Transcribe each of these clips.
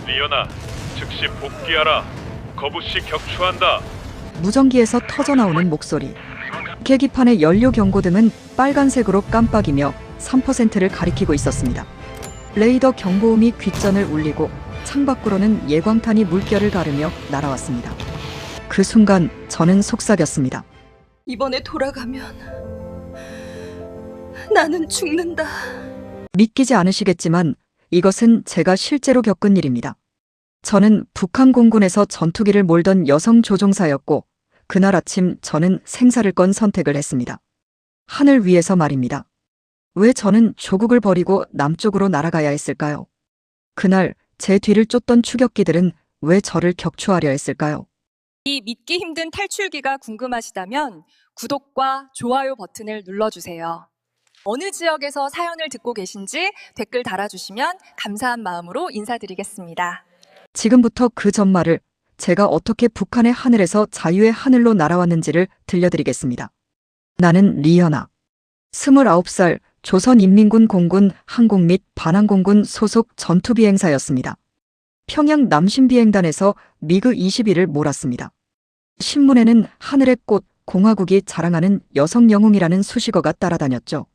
리연아, 즉시 복귀하라. 거부시 격추한다. 무전기에서 터져나오는 목소리. 계기판의 연료 경고등은 빨간색으로 깜빡이며 3%를 가리키고 있었습니다. 레이더 경보음이 귓전을 울리고 창밖으로는 예광탄이 물결을 가르며 날아왔습니다. 그 순간 저는 속삭였습니다. 이번에 돌아가면 나는 죽는다. 믿기지 않으시겠지만 이것은 제가 실제로 겪은 일입니다. 저는 북한 공군에서 전투기를 몰던 여성 조종사였고 그날 아침 저는 생사를 건 선택을 했습니다. 하늘 위에서 말입니다. 왜 저는 조국을 버리고 남쪽으로 날아가야 했을까요? 그날 제 뒤를 쫓던 추격기들은 왜 저를 격추하려 했을까요? 이 믿기 힘든 탈출기가 궁금하시다면 구독과 좋아요 버튼을 눌러주세요. 어느 지역에서 사연을 듣고 계신지 댓글 달아주시면 감사한 마음으로 인사드리겠습니다. 지금부터 그 전말을 제가 어떻게 북한의 하늘에서 자유의 하늘로 날아왔는지를 들려드리겠습니다. 나는 리연아. 29살 조선인민군 공군 항공 및 반항공군 소속 전투비행사였습니다. 평양 남신비행단에서 미그 21을 몰았습니다. 신문에는 하늘의 꽃 공화국이 자랑하는 여성 영웅이라는 수식어가 따라다녔죠.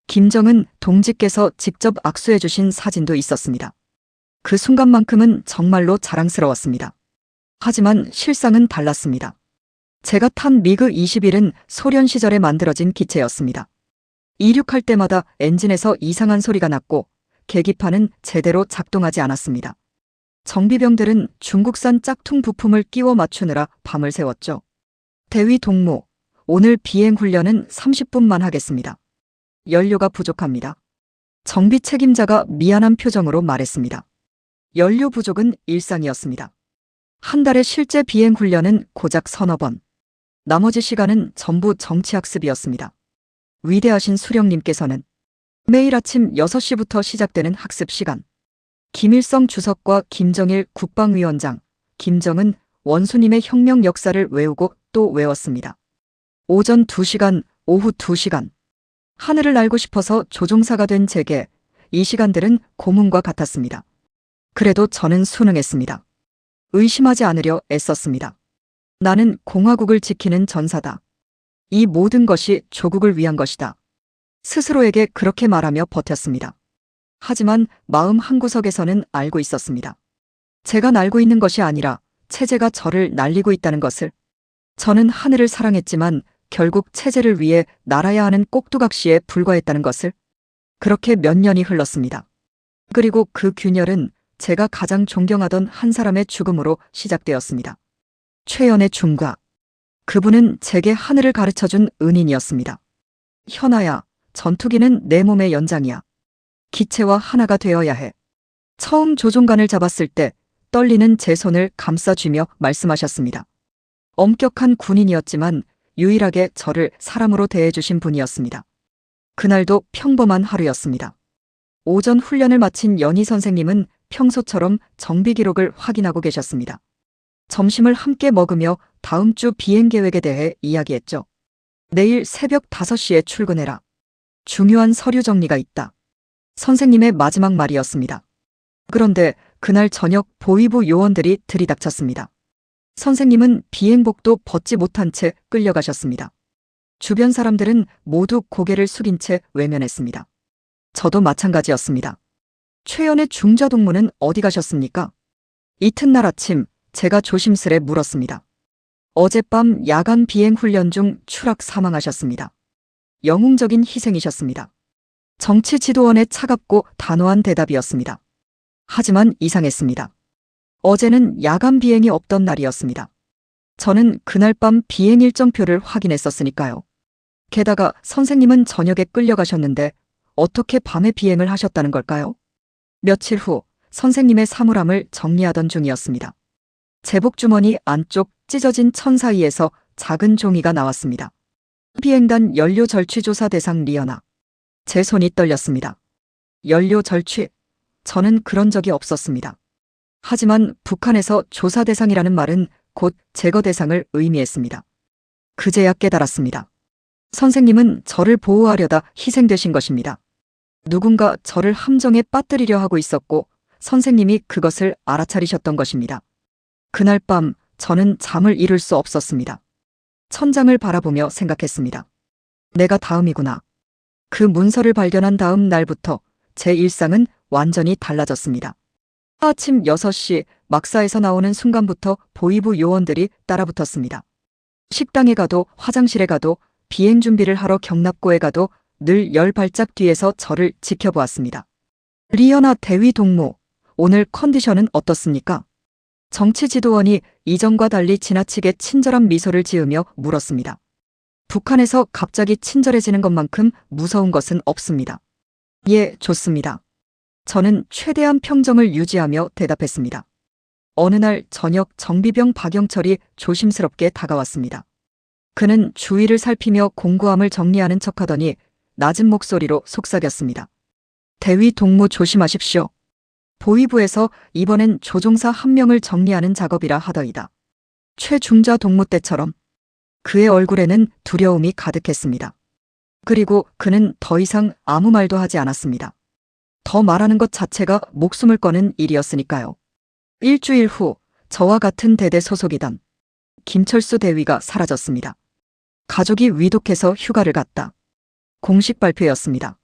김정은 동지께서 직접 악수해 주신 사진도 있었습니다. 그 순간만큼은 정말로 자랑스러웠습니다. 하지만 실상은 달랐습니다. 제가 탄 미그 21은 소련 시절에 만들어진 기체였습니다. 이륙할 때마다 엔진에서 이상한 소리가 났고 계기판은 제대로 작동하지 않았습니다. 정비병들은 중국산 짝퉁 부품을 끼워 맞추느라 밤을 새웠죠. 대위 동무, 오늘 비행 훈련은 30분만 하겠습니다. 연료가 부족합니다. 정비 책임자가 미안한 표정으로 말했습니다. 연료 부족은 일상이었습니다. 한 달의 실제 비행 훈련은 고작 서너 번. 나머지 시간은 전부 정치학습이었습니다. 위대하신 수령님께서는 매일 아침 6시부터 시작되는 학습 시간. 김일성 주석과 김정일 국방위원장, 김정은 원수님의 혁명 역사를 외우고 또 외웠습니다. 오전 2시간, 오후 2시간. 하늘을 알고 싶어서 조종사가 된 제게 이 시간들은 고문과 같았습니다. 그래도 저는 순응했습니다. 의심하지 않으려 애썼습니다. 나는 공화국을 지키는 전사다. 이 모든 것이 조국을 위한 것이다. 스스로에게 그렇게 말하며 버텼습니다. 하지만 마음 한구석에서는 알고 있었습니다. 제가 날고 있는 것이 아니라 체제가 저를 날리고 있다는 것을. 저는 하늘을 사랑했지만 결국 체제를 위해 날아야 하는 꼭두각시에 불과했다는 것을. 그렇게 몇 년이 흘렀습니다. 그리고 그 균열은 제가 가장 존경하던 한 사람의 죽음으로 시작되었습니다. 최연의 중과. 그분은 제게 하늘을 가르쳐준 은인이었습니다. 현아야, 전투기는 내 몸의 연장이야. 기체와 하나가 되어야 해. 처음 조종관을 잡았을 때 떨리는 제 손을 감싸쥐며 말씀하셨습니다. 엄격한 군인이었지만 유일하게 저를 사람으로 대해주신 분이었습니다. 그날도 평범한 하루였습니다. 오전 훈련을 마친 연희 선생님은 평소처럼 정비 기록을 확인하고 계셨습니다. 점심을 함께 먹으며 다음 주 비행 계획에 대해 이야기했죠. 내일 새벽 5시에 출근해라. 중요한 서류 정리가 있다. 선생님의 마지막 말이었습니다. 그런데 그날 저녁 보위부 요원들이 들이닥쳤습니다. 선생님은 비행복도 벗지 못한 채 끌려가셨습니다. 주변 사람들은 모두 고개를 숙인 채 외면했습니다. 저도 마찬가지였습니다. 최연의 중좌 동무는 어디 가셨습니까? 이튿날 아침 제가 조심스레 물었습니다. 어젯밤 야간 비행 훈련 중 추락 사망하셨습니다. 영웅적인 희생이셨습니다. 정치 지도원의 차갑고 단호한 대답이었습니다. 하지만 이상했습니다. 어제는 야간 비행이 없던 날이었습니다. 저는 그날 밤 비행 일정표를 확인했었으니까요. 게다가 선생님은 저녁에 끌려가셨는데 어떻게 밤에 비행을 하셨다는 걸까요? 며칠 후 선생님의 사물함을 정리하던 중이었습니다. 제복 주머니 안쪽 찢어진 천 사이에서 작은 종이가 나왔습니다. 비행단 연료 절취 조사 대상 리연아. 제 손이 떨렸습니다. 연료 절취? 저는 그런 적이 없었습니다. 하지만 북한에서 조사 대상이라는 말은 곧 제거 대상을 의미했습니다. 그제야 깨달았습니다. 선생님은 저를 보호하려다 희생되신 것입니다. 누군가 저를 함정에 빠뜨리려 하고 있었고 선생님이 그것을 알아차리셨던 것입니다. 그날 밤 저는 잠을 이룰 수 없었습니다. 천장을 바라보며 생각했습니다. 내가 다음이구나. 그 문서를 발견한 다음 날부터 제 일상은 완전히 달라졌습니다. 아침 6시 막사에서 나오는 순간부터 보이부 요원들이 따라붙었습니다. 식당에 가도 화장실에 가도 비행 준비를 하러 경납고에 가도 늘 10발짝 뒤에서 저를 지켜보았습니다. 리연아 대위 동무, 오늘 컨디션은 어떻습니까? 정치지도원이 이전과 달리 지나치게 친절한 미소를 지으며 물었습니다. 북한에서 갑자기 친절해지는 것만큼 무서운 것은 없습니다. 예, 좋습니다. 저는 최대한 평정을 유지하며 대답했습니다. 어느 날 저녁 정비병 박영철이 조심스럽게 다가왔습니다. 그는 주위를 살피며 공구함을 정리하는 척하더니 낮은 목소리로 속삭였습니다. 대위 동무 조심하십시오. 보위부에서 이번엔 조종사 한 명을 정리하는 작업이라 하더이다. 최중자 동무 때처럼. 그의 얼굴에는 두려움이 가득했습니다. 그리고 그는 더 이상 아무 말도 하지 않았습니다. 더 말하는 것 자체가 목숨을 거는 일이었으니까요. 일주일 후 저와 같은 대대 소속이던 김철수 대위가 사라졌습니다. 가족이 위독해서 휴가를 갔다. 공식 발표였습니다.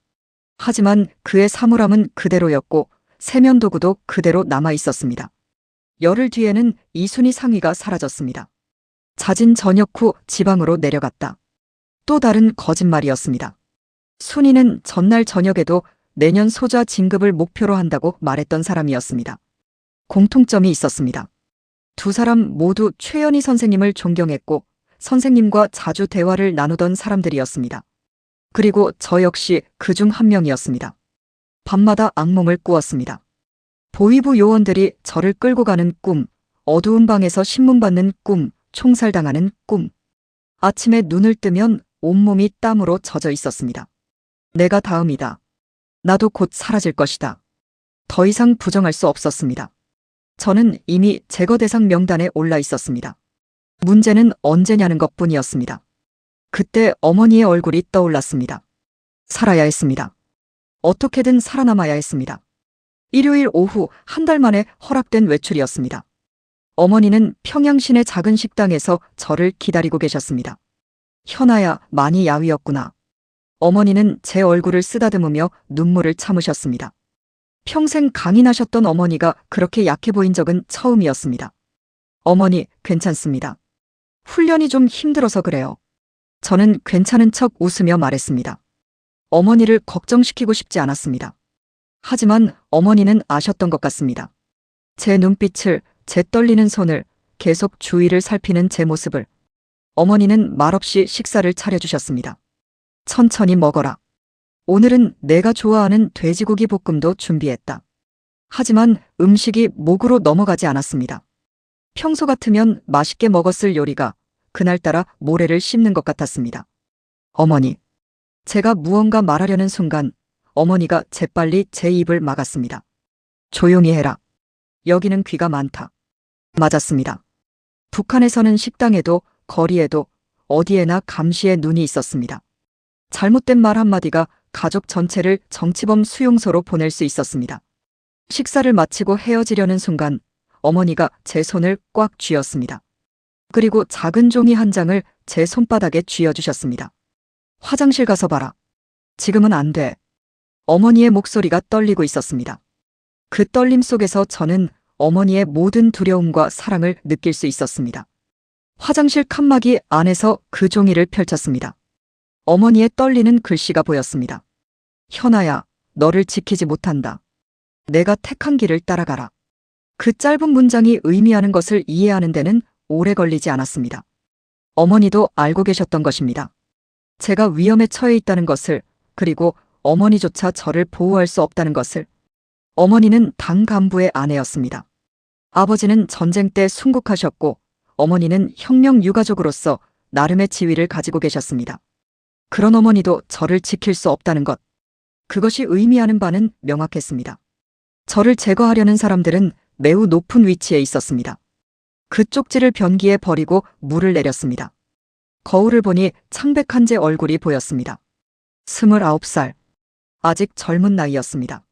하지만 그의 사물함은 그대로였고 세면도구도 그대로 남아 있었습니다. 열흘 뒤에는 이순희 상위가 사라졌습니다. 자진 전역 후 지방으로 내려갔다. 또 다른 거짓말이었습니다. 순희는 전날 저녁에도 내년 소자 진급을 목표로 한다고 말했던 사람이었습니다. 공통점이 있었습니다. 두 사람 모두 최연희 선생님을 존경했고 선생님과 자주 대화를 나누던 사람들이었습니다. 그리고 저 역시 그중 한 명이었습니다. 밤마다 악몽을 꾸었습니다. 보위부 요원들이 저를 끌고 가는 꿈, 어두운 방에서 신문 받는 꿈, 총살당하는 꿈. 아침에 눈을 뜨면 온몸이 땀으로 젖어 있었습니다. 내가 다음이다. 나도 곧 사라질 것이다. 더 이상 부정할 수 없었습니다. 저는 이미 제거 대상 명단에 올라 있었습니다. 문제는 언제냐는 것뿐이었습니다. 그때 어머니의 얼굴이 떠올랐습니다. 살아야 했습니다. 어떻게든 살아남아야 했습니다. 일요일 오후 한 달 만에 허락된 외출이었습니다. 어머니는 평양시내 작은 식당에서 저를 기다리고 계셨습니다. 현아야, 많이 야위었구나. 어머니는 제 얼굴을 쓰다듬으며 눈물을 참으셨습니다. 평생 강인하셨던 어머니가 그렇게 약해 보인 적은 처음이었습니다. 어머니, 괜찮습니다. 훈련이 좀 힘들어서 그래요. 저는 괜찮은 척 웃으며 말했습니다. 어머니를 걱정시키고 싶지 않았습니다. 하지만 어머니는 아셨던 것 같습니다. 제 눈빛을, 제 떨리는 손을, 계속 주위를 살피는 제 모습을. 어머니는 말없이 식사를 차려주셨습니다. 천천히 먹어라. 오늘은 내가 좋아하는 돼지고기 볶음도 준비했다. 하지만 음식이 목으로 넘어가지 않았습니다. 평소 같으면 맛있게 먹었을 요리가 그날따라 모래를 씹는 것 같았습니다. 어머니. 제가 무언가 말하려는 순간 어머니가 재빨리 제 입을 막았습니다. 조용히 해라. 여기는 귀가 많다. 맞았습니다. 북한에서는 식당에도 거리에도 어디에나 감시의 눈이 있었습니다. 잘못된 말 한마디가 가족 전체를 정치범 수용소로 보낼 수 있었습니다. 식사를 마치고 헤어지려는 순간 어머니가 제 손을 꽉 쥐었습니다. 그리고 작은 종이 한 장을 제 손바닥에 쥐어주셨습니다. 화장실 가서 봐라. 지금은 안 돼. 어머니의 목소리가 떨리고 있었습니다. 그 떨림 속에서 저는 어머니의 모든 두려움과 사랑을 느낄 수 있었습니다. 화장실 칸막이 안에서 그 종이를 펼쳤습니다. 어머니의 떨리는 글씨가 보였습니다. 현아야, 너를 지키지 못한다. 내가 택한 길을 따라가라. 그 짧은 문장이 의미하는 것을 이해하는 데는 오래 걸리지 않았습니다. 어머니도 알고 계셨던 것입니다. 제가 위험에 처해 있다는 것을, 그리고 어머니조차 저를 보호할 수 없다는 것을. 어머니는 당 간부의 아내였습니다. 아버지는 전쟁 때 순국하셨고 어머니는 혁명 유가족으로서 나름의 지위를 가지고 계셨습니다. 그런 어머니도 저를 지킬 수 없다는 것. 그것이 의미하는 바는 명확했습니다. 저를 제거하려는 사람들은 매우 높은 위치에 있었습니다. 그 쪽지를 변기에 버리고 물을 내렸습니다. 거울을 보니 창백한 제 얼굴이 보였습니다. 29살. 아직 젊은 나이였습니다.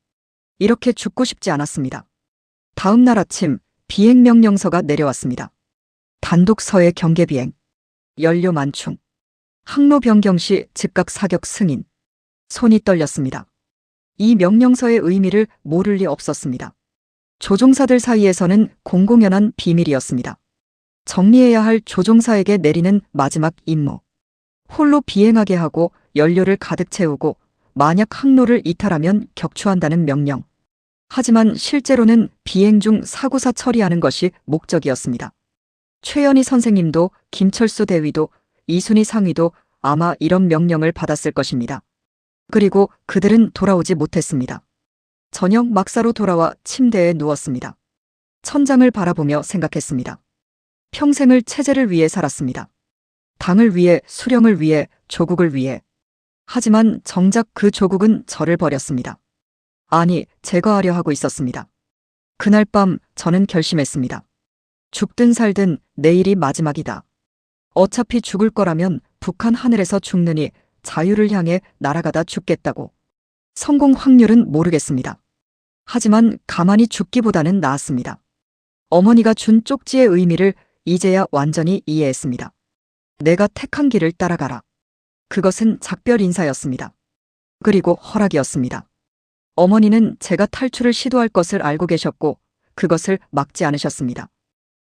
이렇게 죽고 싶지 않았습니다. 다음 날 아침 비행 명령서가 내려왔습니다. 단독 서해 경계 비행. 연료 만충. 항로 변경 시 즉각 사격 승인. 손이 떨렸습니다. 이 명령서의 의미를 모를 리 없었습니다. 조종사들 사이에서는 공공연한 비밀이었습니다. 정리해야 할 조종사에게 내리는 마지막 임무. 홀로 비행하게 하고 연료를 가득 채우고 만약 항로를 이탈하면 격추한다는 명령. 하지만 실제로는 비행 중 사고사 처리하는 것이 목적이었습니다. 최연희 선생님도 김철수 대위도 이순희 상위도 아마 이런 명령을 받았을 것입니다. 그리고 그들은 돌아오지 못했습니다. 저녁 막사로 돌아와 침대에 누웠습니다. 천장을 바라보며 생각했습니다. 평생을 체제를 위해 살았습니다. 당을 위해, 수령을 위해, 조국을 위해. 하지만 정작 그 조국은 저를 버렸습니다. 아니, 제거하려 하고 있었습니다. 그날 밤 저는 결심했습니다. 죽든 살든 내일이 마지막이다. 어차피 죽을 거라면 북한 하늘에서 죽느니 자유를 향해 날아가다 죽겠다고. 성공 확률은 모르겠습니다. 하지만 가만히 죽기보다는 나았습니다. 어머니가 준 쪽지의 의미를 이제야 완전히 이해했습니다. 내가 택한 길을 따라가라. 그것은 작별 인사였습니다. 그리고 허락이었습니다. 어머니는 제가 탈출을 시도할 것을 알고 계셨고 그것을 막지 않으셨습니다.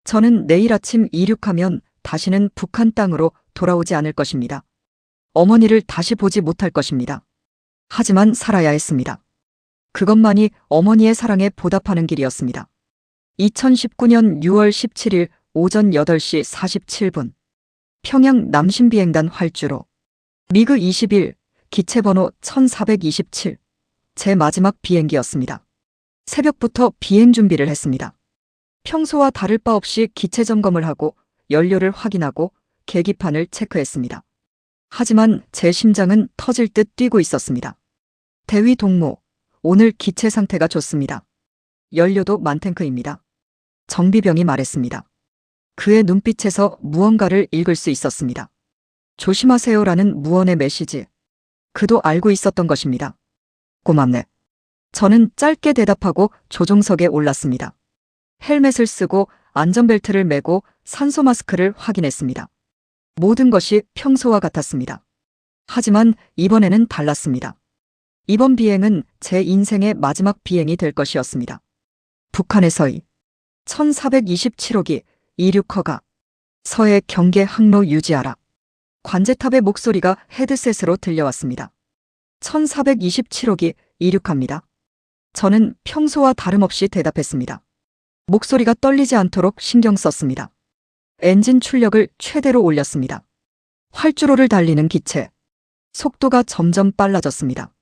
저는 내일 아침 이륙하면 다시는 북한 땅으로 돌아오지 않을 것입니다. 어머니를 다시 보지 못할 것입니다. 하지만 살아야 했습니다. 그것만이 어머니의 사랑에 보답하는 길이었습니다. 2019년 6월 17일 오전 8시 47분. 평양 남신비행단 활주로. 미그 21, 기체번호 1427. 제 마지막 비행기였습니다. 새벽부터 비행 준비를 했습니다. 평소와 다를 바 없이 기체 점검을 하고 연료를 확인하고 계기판을 체크했습니다. 하지만 제 심장은 터질 듯 뛰고 있었습니다. 대위 동무, 오늘 기체 상태가 좋습니다. 연료도 만탱크입니다. 정비병이 말했습니다. 그의 눈빛에서 무언가를 읽을 수 있었습니다. 조심하세요라는 무언의 메시지. 그도 알고 있었던 것입니다. 고맙네. 저는 짧게 대답하고 조종석에 올랐습니다. 헬멧을 쓰고 안전벨트를 매고 산소 마스크를 확인했습니다. 모든 것이 평소와 같았습니다. 하지만 이번에는 달랐습니다. 이번 비행은 제 인생의 마지막 비행이 될 것이었습니다. 북한에서의 1427호기 이륙허가. 서해 경계 항로 유지하라. 관제탑의 목소리가 헤드셋으로 들려왔습니다. 1427호기 이륙합니다. 저는 평소와 다름없이 대답했습니다. 목소리가 떨리지 않도록 신경 썼습니다. 엔진 출력을 최대로 올렸습니다. 활주로를 달리는 기체. 속도가 점점 빨라졌습니다.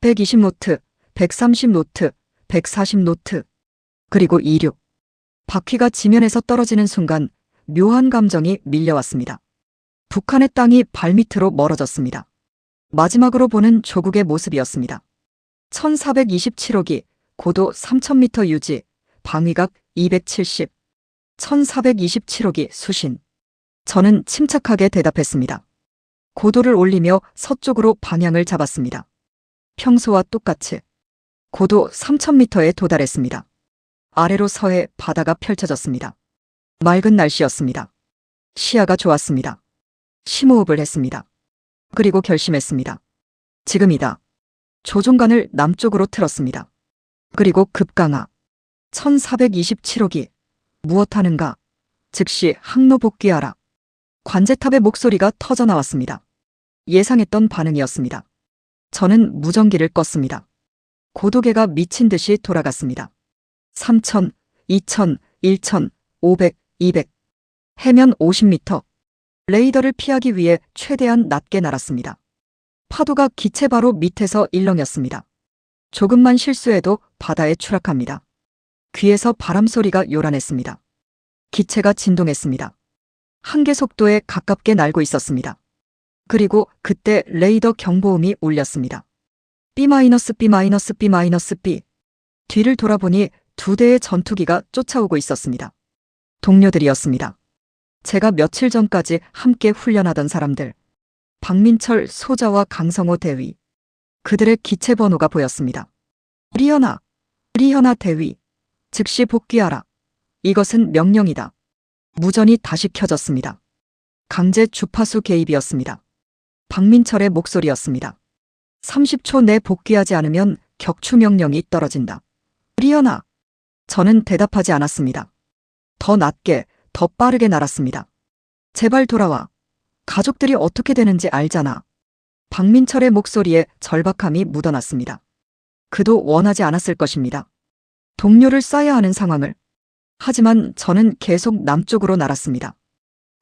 120노트, 130노트, 140노트. 그리고 이륙. 바퀴가 지면에서 떨어지는 순간 묘한 감정이 밀려왔습니다. 북한의 땅이 발밑으로 멀어졌습니다. 마지막으로 보는 조국의 모습이었습니다. 1427호기, 고도 3000m 유지, 방위각 270. 1427호기 수신. 저는 침착하게 대답했습니다. 고도를 올리며 서쪽으로 방향을 잡았습니다. 평소와 똑같이. 고도 3000m에 도달했습니다. 아래로 서해 바다가 펼쳐졌습니다. 맑은 날씨였습니다. 시야가 좋았습니다. 심호흡을 했습니다. 그리고 결심했습니다. 지금이다. 조종관을 남쪽으로 틀었습니다. 그리고 급강하. 1427호기. 무엇 하는가? 즉시 항로 복귀하라. 관제탑의 목소리가 터져나왔습니다. 예상했던 반응이었습니다. 저는 무전기를 껐습니다. 고도계가 미친 듯이 돌아갔습니다. 3000, 2000, 1000, 500, 200. 해면 50m. 레이더를 피하기 위해 최대한 낮게 날았습니다. 파도가 기체 바로 밑에서 일렁였습니다. 조금만 실수해도 바다에 추락합니다. 귀에서 바람 소리가 요란했습니다. 기체가 진동했습니다. 한계 속도에 가깝게 날고 있었습니다. 그리고 그때 레이더 경보음이 울렸습니다. B-B-B-B. 뒤를 돌아보니 2대의 전투기가 쫓아오고 있었습니다. 동료들이었습니다. 제가 며칠 전까지 함께 훈련하던 사람들. 박민철 소자와 강성호 대위. 그들의 기체 번호가 보였습니다. 리현아 대위. 즉시 복귀하라. 이것은 명령이다. 무전이 다시 켜졌습니다. 강제 주파수 개입이었습니다. 박민철의 목소리였습니다. 30초 내 복귀하지 않으면 격추 명령이 떨어진다. 리언아. 저는 대답하지 않았습니다. 더 낮게, 더 빠르게 날았습니다. 제발 돌아와. 가족들이 어떻게 되는지 알잖아. 박민철의 목소리에 절박함이 묻어났습니다. 그도 원하지 않았을 것입니다. 동료를 쏴야 하는 상황을. 하지만 저는 계속 남쪽으로 날았습니다.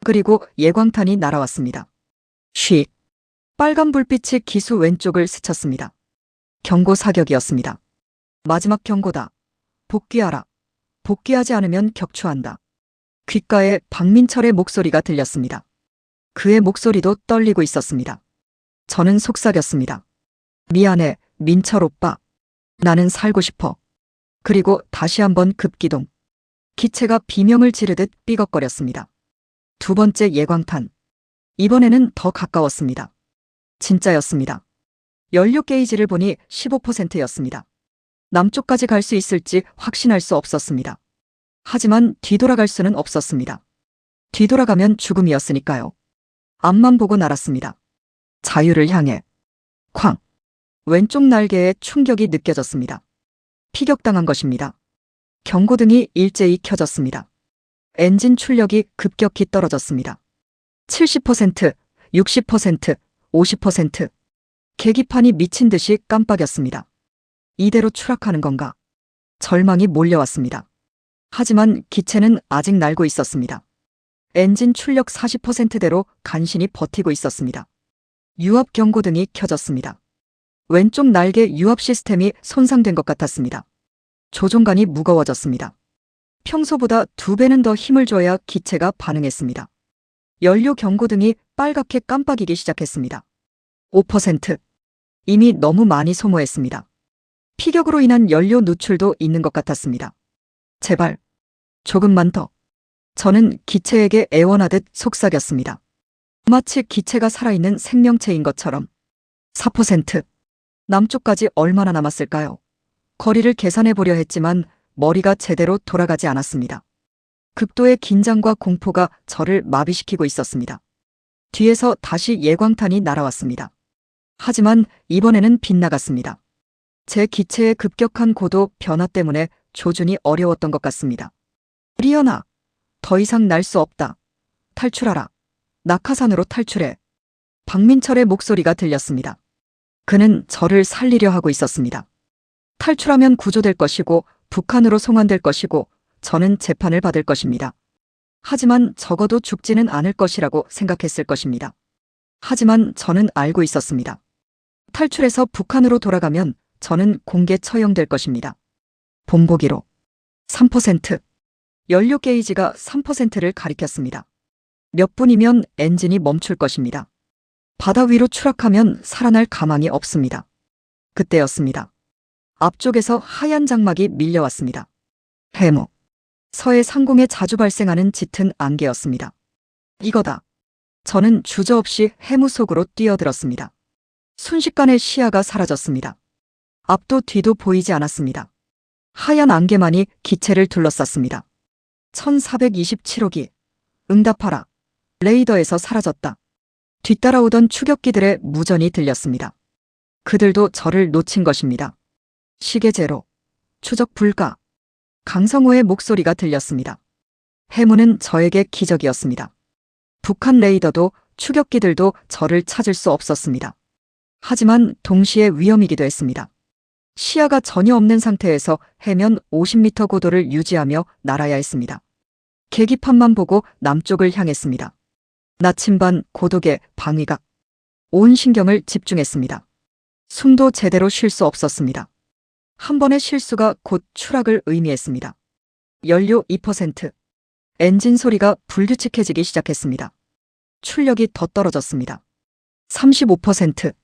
그리고 예광탄이 날아왔습니다. 쉿. 빨간 불빛이 기수 왼쪽을 스쳤습니다. 경고 사격이었습니다. 마지막 경고다. 복귀하라. 복귀하지 않으면 격추한다. 귓가에 박민철의 목소리가 들렸습니다. 그의 목소리도 떨리고 있었습니다. 저는 속삭였습니다. 미안해, 민철 오빠. 나는 살고 싶어. 그리고 다시 한번 급기동. 기체가 비명을 지르듯 삐걱거렸습니다. 두 번째 예광탄. 이번에는 더 가까웠습니다. 진짜였습니다. 연료 게이지를 보니 15%였습니다. 남쪽까지 갈 수 있을지 확신할 수 없었습니다. 하지만 뒤돌아갈 수는 없었습니다. 뒤돌아가면 죽음이었으니까요. 앞만 보고 날았습니다. 자유를 향해. 쾅. 왼쪽 날개에 충격이 느껴졌습니다. 피격당한 것입니다. 경고등이 일제히 켜졌습니다. 엔진 출력이 급격히 떨어졌습니다. 70%, 60%, 50%. 계기판이 미친 듯이 깜빡였습니다. 이대로 추락하는 건가? 절망이 몰려왔습니다. 하지만 기체는 아직 날고 있었습니다. 엔진 출력 40%대로 간신히 버티고 있었습니다. 유압 경고등이 켜졌습니다. 왼쪽 날개 유압 시스템이 손상된 것 같았습니다. 조종관이 무거워졌습니다. 평소보다 2배는 더 힘을 줘야 기체가 반응했습니다. 연료 경고등이 빨갛게 깜빡이기 시작했습니다. 5%. 이미 너무 많이 소모했습니다. 피격으로 인한 연료 누출도 있는 것 같았습니다. 제발. 조금만 더. 저는 기체에게 애원하듯 속삭였습니다. 마치 기체가 살아있는 생명체인 것처럼. 4%. 남쪽까지 얼마나 남았을까요? 거리를 계산해 보려 했지만 머리가 제대로 돌아가지 않았습니다. 극도의 긴장과 공포가 저를 마비시키고 있었습니다. 뒤에서 다시 예광탄이 날아왔습니다. 하지만 이번에는 빗나갔습니다. 제 기체의 급격한 고도 변화 때문에 조준이 어려웠던 것 같습니다. 리언아, 더 이상 날 수 없다. 탈출하라. 낙하산으로 탈출해. 박민철의 목소리가 들렸습니다. 그는 저를 살리려 하고 있었습니다. 탈출하면 구조될 것이고 북한으로 송환될 것이고 저는 재판을 받을 것입니다. 하지만 적어도 죽지는 않을 것이라고 생각했을 것입니다. 하지만 저는 알고 있었습니다. 탈출해서 북한으로 돌아가면 저는 공개 처형될 것입니다. 본보기로 3%. 연료 게이지가 3%를 가리켰습니다. 몇 분이면 엔진이 멈출 것입니다. 바다 위로 추락하면 살아날 가망이 없습니다. 그때였습니다. 앞쪽에서 하얀 장막이 밀려왔습니다. 해무. 서해 상공에 자주 발생하는 짙은 안개였습니다. 이거다. 저는 주저없이 해무 속으로 뛰어들었습니다. 순식간에 시야가 사라졌습니다. 앞도 뒤도 보이지 않았습니다. 하얀 안개만이 기체를 둘러쌌습니다. 1427호기. 응답하라. 레이더에서 사라졌다. 뒤따라오던 추격기들의 무전이 들렸습니다. 그들도 저를 놓친 것입니다. 시계 제로. 추적 불가. 강성호의 목소리가 들렸습니다. 해무는 저에게 기적이었습니다. 북한 레이더도 추격기들도 저를 찾을 수 없었습니다. 하지만 동시에 위험이기도 했습니다. 시야가 전혀 없는 상태에서 해면 50m 고도를 유지하며 날아야 했습니다. 계기판만 보고 남쪽을 향했습니다. 나침반, 고독의 방위각. 온 신경을 집중했습니다. 숨도 제대로 쉴 수 없었습니다. 한 번의 실수가 곧 추락을 의미했습니다. 연료 2%. 엔진 소리가 불규칙해지기 시작했습니다. 출력이 더 떨어졌습니다. 35%.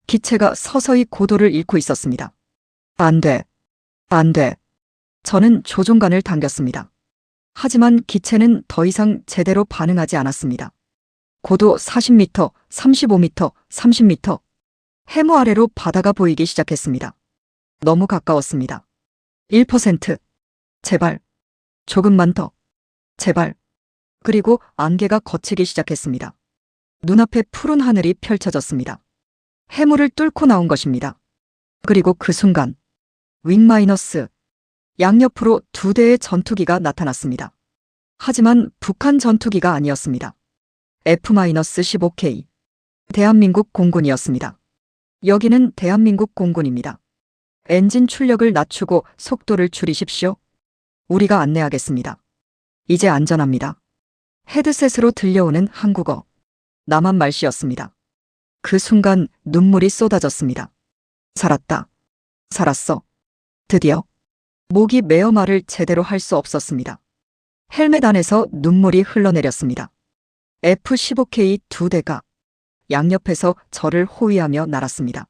기체가 서서히 고도를 잃고 있었습니다. 안 돼. 안 돼. 저는 조종관을 당겼습니다. 하지만 기체는 더 이상 제대로 반응하지 않았습니다. 고도 40m, 35m, 30m. 해무 아래로 바다가 보이기 시작했습니다. 너무 가까웠습니다. 1%. 제발. 조금만 더. 제발. 그리고 안개가 걷히기 시작했습니다. 눈앞에 푸른 하늘이 펼쳐졌습니다. 해물을 뚫고 나온 것입니다. 그리고 그 순간 윙-, 양옆으로 2대의 전투기가 나타났습니다. 하지만 북한 전투기가 아니었습니다. F-15K. 대한민국 공군이었습니다. 여기는 대한민국 공군입니다. 엔진 출력을 낮추고 속도를 줄이십시오. 우리가 안내하겠습니다. 이제 안전합니다. 헤드셋으로 들려오는 한국어. 남한 말씨였습니다. 그 순간 눈물이 쏟아졌습니다. 살았다. 살았어. 드디어. 목이 메어 말을 제대로 할 수 없었습니다. 헬멧 안에서 눈물이 흘러내렸습니다. F-15K 2대가 양옆에서 저를 호위하며 날았습니다.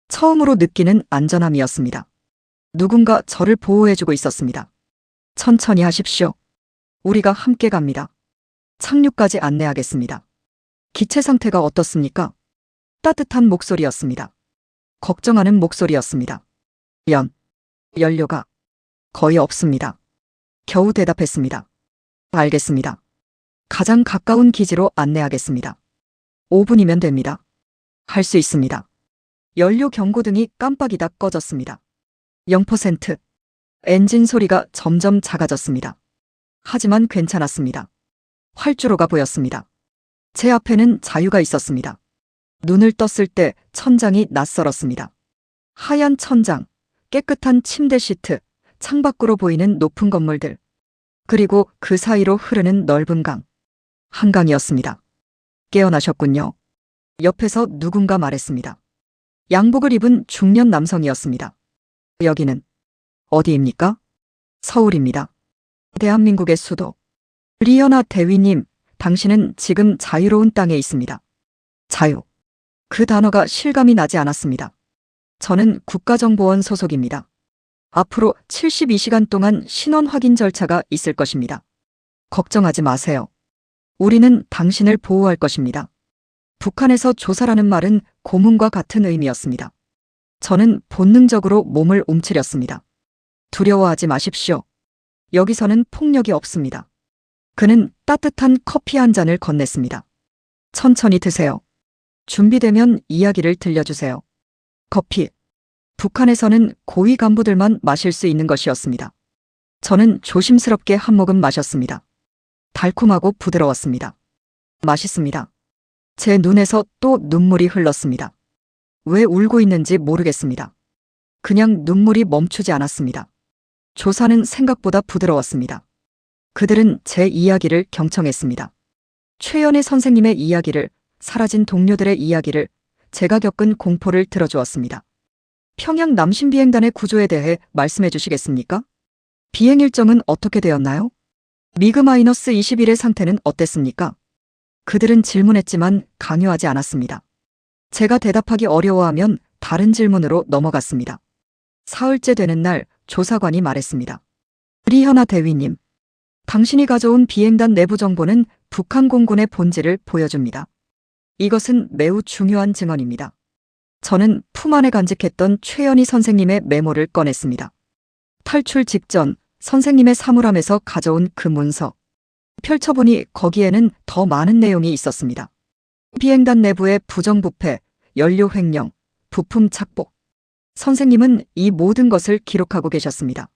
처음으로 느끼는 안전함이었습니다. 누군가 저를 보호해주고 있었습니다. 천천히 하십시오. 우리가 함께 갑니다. 착륙까지 안내하겠습니다. 기체 상태가 어떻습니까? 따뜻한 목소리였습니다. 걱정하는 목소리였습니다. 연료가 거의 없습니다. 겨우 대답했습니다. 알겠습니다. 가장 가까운 기지로 안내하겠습니다. 5분이면 됩니다. 할 수 있습니다. 연료 경고등이 깜빡이다 꺼졌습니다. 0%. 엔진 소리가 점점 작아졌습니다. 하지만 괜찮았습니다. 활주로가 보였습니다. 제 앞에는 자유가 있었습니다. 눈을 떴을 때 천장이 낯설었습니다. 하얀 천장, 깨끗한 침대 시트, 창밖으로 보이는 높은 건물들, 그리고 그 사이로 흐르는 넓은 강. 한강이었습니다. 깨어나셨군요. 옆에서 누군가 말했습니다. 양복을 입은 중년 남성이었습니다. 여기는 어디입니까? 서울입니다. 대한민국의 수도. 리연아 대위님, 당신은 지금 자유로운 땅에 있습니다. 자유. 그 단어가 실감이 나지 않았습니다. 저는 국가정보원 소속입니다. 앞으로 72시간 동안 신원 확인 절차가 있을 것입니다. 걱정하지 마세요. 우리는 당신을 보호할 것입니다. 북한에서 조사라는 말은 고문과 같은 의미였습니다. 저는 본능적으로 몸을 움츠렸습니다. 두려워하지 마십시오. 여기서는 폭력이 없습니다. 그는 따뜻한 커피 한 잔을 건넸습니다. 천천히 드세요. 준비되면 이야기를 들려주세요. 커피. 북한에서는 고위 간부들만 마실 수 있는 것이었습니다. 저는 조심스럽게 한 모금 마셨습니다. 달콤하고 부드러웠습니다. 맛있습니다. 제 눈에서 또 눈물이 흘렀습니다. 왜 울고 있는지 모르겠습니다. 그냥 눈물이 멈추지 않았습니다. 조사는 생각보다 부드러웠습니다. 그들은 제 이야기를 경청했습니다. 최연애 선생님의 이야기를, 사라진 동료들의 이야기를, 제가 겪은 공포를 들어주었습니다. 평양 남신 비행단의 구조에 대해 말씀해 주시겠습니까? 비행 일정은 어떻게 되었나요? 미그-21의 상태는 어땠습니까? 그들은 질문했지만 강요하지 않았습니다. 제가 대답하기 어려워하면 다른 질문으로 넘어갔습니다. 사흘째 되는 날 조사관이 말했습니다. 리현아 대위님, 당신이 가져온 비행단 내부 정보는 북한 공군의 본질을 보여줍니다. 이것은 매우 중요한 증언입니다. 저는 품 안에 간직했던 최연희 선생님의 메모를 꺼냈습니다. 탈출 직전 선생님의 사물함에서 가져온 그 문서. 펼쳐보니 거기에는 더 많은 내용이 있었습니다. 비행단 내부의 부정부패, 연료 횡령, 부품 착복. 선생님은 이 모든 것을 기록하고 계셨습니다.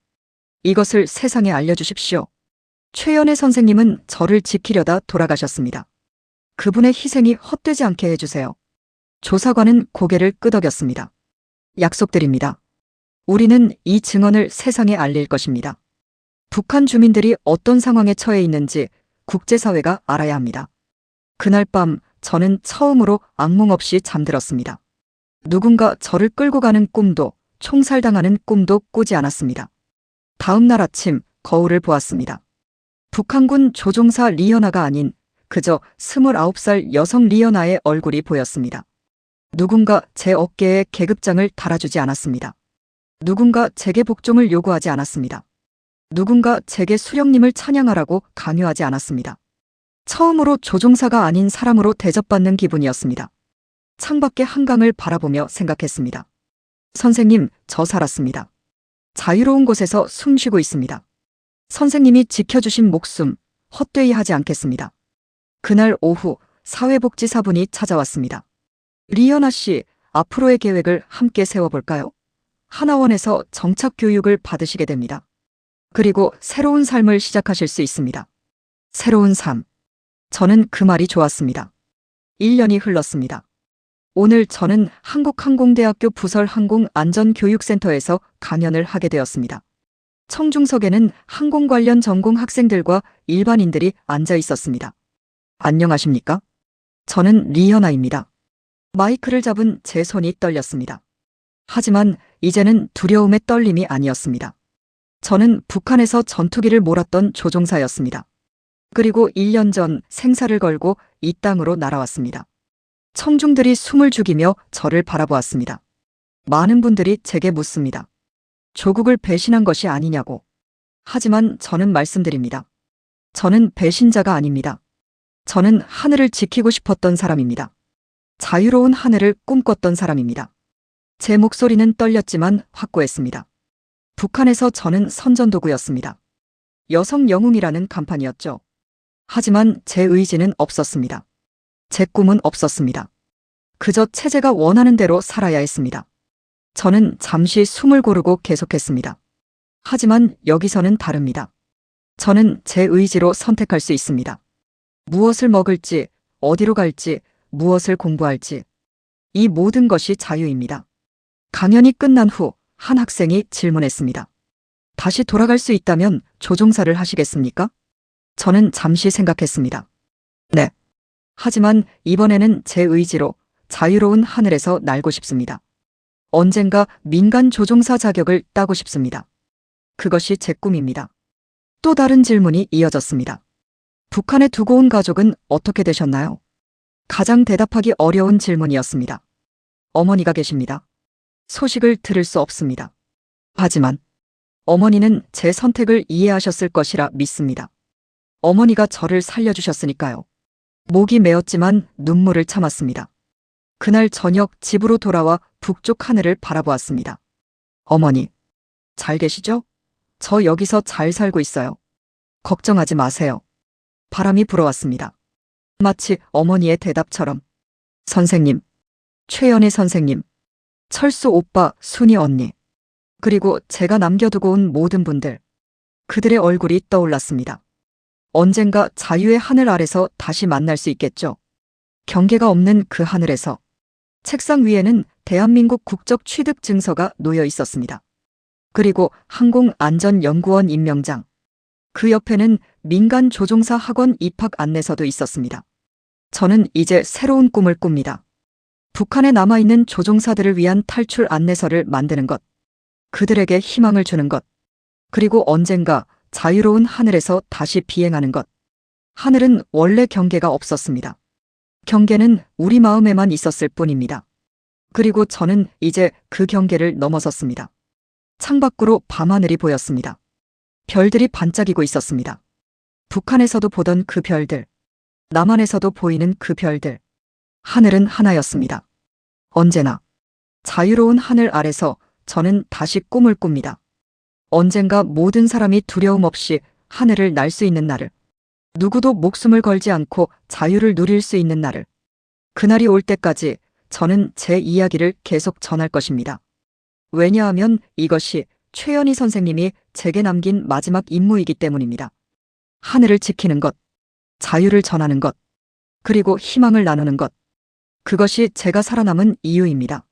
이것을 세상에 알려주십시오. 최연애 선생님은 저를 지키려다 돌아가셨습니다. 그분의 희생이 헛되지 않게 해주세요. 조사관은 고개를 끄덕였습니다. 약속드립니다. 우리는 이 증언을 세상에 알릴 것입니다. 북한 주민들이 어떤 상황에 처해 있는지 국제사회가 알아야 합니다. 그날 밤 저는 처음으로 악몽 없이 잠들었습니다. 누군가 저를 끌고 가는 꿈도, 총살당하는 꿈도 꾸지 않았습니다. 다음 날 아침 거울을 보았습니다. 북한군 조종사 리연아가 아닌 그저 29살 여성 리연아의 얼굴이 보였습니다. 누군가 제 어깨에 계급장을 달아주지 않았습니다. 누군가 제게 복종을 요구하지 않았습니다. 누군가 제게 수령님을 찬양하라고 강요하지 않았습니다. 처음으로 조종사가 아닌 사람으로 대접받는 기분이었습니다. 창밖의 한강을 바라보며 생각했습니다. 선생님, 저 살았습니다. 자유로운 곳에서 숨쉬고 있습니다. 선생님이 지켜주신 목숨 헛되이 하지 않겠습니다. 그날 오후 사회복지사분이 찾아왔습니다. 리연아 씨, 앞으로의 계획을 함께 세워볼까요? 하나원에서 정착 교육을 받으시게 됩니다. 그리고 새로운 삶을 시작하실 수 있습니다. 새로운 삶. 저는 그 말이 좋았습니다. 1년이 흘렀습니다. 오늘 저는 한국항공대학교 부설항공안전교육센터에서 강연을 하게 되었습니다. 청중석에는 항공 관련 전공 학생들과 일반인들이 앉아 있었습니다. 안녕하십니까? 저는 리현아입니다. 마이크를 잡은 제 손이 떨렸습니다. 하지만 이제는 두려움의 떨림이 아니었습니다. 저는 북한에서 전투기를 몰았던 조종사였습니다. 그리고 1년 전 생사를 걸고 이 땅으로 날아왔습니다. 청중들이 숨을 죽이며 저를 바라보았습니다. 많은 분들이 제게 묻습니다. 조국을 배신한 것이 아니냐고. 하지만 저는 말씀드립니다. 저는 배신자가 아닙니다. 저는 하늘을 지키고 싶었던 사람입니다. 자유로운 하늘을 꿈꿨던 사람입니다. 제 목소리는 떨렸지만 확고했습니다. 북한에서 저는 선전도구였습니다. 여성 영웅이라는 간판이었죠. 하지만 제 의지는 없었습니다. 제 꿈은 없었습니다. 그저 체제가 원하는 대로 살아야 했습니다. 저는 잠시 숨을 고르고 계속했습니다. 하지만 여기서는 다릅니다. 저는 제 의지로 선택할 수 있습니다. 무엇을 먹을지, 어디로 갈지, 무엇을 공부할지. 이 모든 것이 자유입니다. 강연이 끝난 후 한 학생이 질문했습니다. 다시 돌아갈 수 있다면 조종사를 하시겠습니까? 저는 잠시 생각했습니다. 네. 하지만 이번에는 제 의지로 자유로운 하늘에서 날고 싶습니다. 언젠가 민간 조종사 자격을 따고 싶습니다. 그것이 제 꿈입니다. 또 다른 질문이 이어졌습니다. 북한에 두고 온 가족은 어떻게 되셨나요? 가장 대답하기 어려운 질문이었습니다. 어머니가 계십니다. 소식을 들을 수 없습니다. 하지만 어머니는 제 선택을 이해하셨을 것이라 믿습니다. 어머니가 저를 살려주셨으니까요. 목이 메었지만 눈물을 참았습니다. 그날 저녁 집으로 돌아와 북쪽 하늘을 바라보았습니다. 어머니, 잘 계시죠? 저 여기서 잘 살고 있어요. 걱정하지 마세요. 바람이 불어왔습니다. 마치 어머니의 대답처럼. 선생님, 최연희 선생님, 철수 오빠, 순이 언니, 그리고 제가 남겨두고 온 모든 분들, 그들의 얼굴이 떠올랐습니다. 언젠가 자유의 하늘 아래서 다시 만날 수 있겠죠. 경계가 없는 그 하늘에서. 책상 위에는 대한민국 국적 취득 증서가 놓여 있었습니다. 그리고 항공안전연구원 임명장. 그 옆에는 민간 조종사 학원 입학 안내서도 있었습니다. 저는 이제 새로운 꿈을 꿉니다. 북한에 남아있는 조종사들을 위한 탈출 안내서를 만드는 것. 그들에게 희망을 주는 것. 그리고 언젠가 자유로운 하늘에서 다시 비행하는 것. 하늘은 원래 경계가 없었습니다. 경계는 우리 마음에만 있었을 뿐입니다. 그리고 저는 이제 그 경계를 넘어섰습니다. 창밖으로 밤하늘이 보였습니다. 별들이 반짝이고 있었습니다. 북한에서도 보던 그 별들, 남한에서도 보이는 그 별들. 하늘은 하나였습니다. 언제나 자유로운 하늘 아래서 저는 다시 꿈을 꿉니다. 언젠가 모든 사람이 두려움 없이 하늘을 날 수 있는 날을, 누구도 목숨을 걸지 않고 자유를 누릴 수 있는 날을. 그날이 올 때까지 저는 제 이야기를 계속 전할 것입니다. 왜냐하면 이것이 최연희 선생님이 제게 남긴 마지막 임무이기 때문입니다. 하늘을 지키는 것, 자유를 전하는 것, 그리고 희망을 나누는 것. 그것이 제가 살아남은 이유입니다.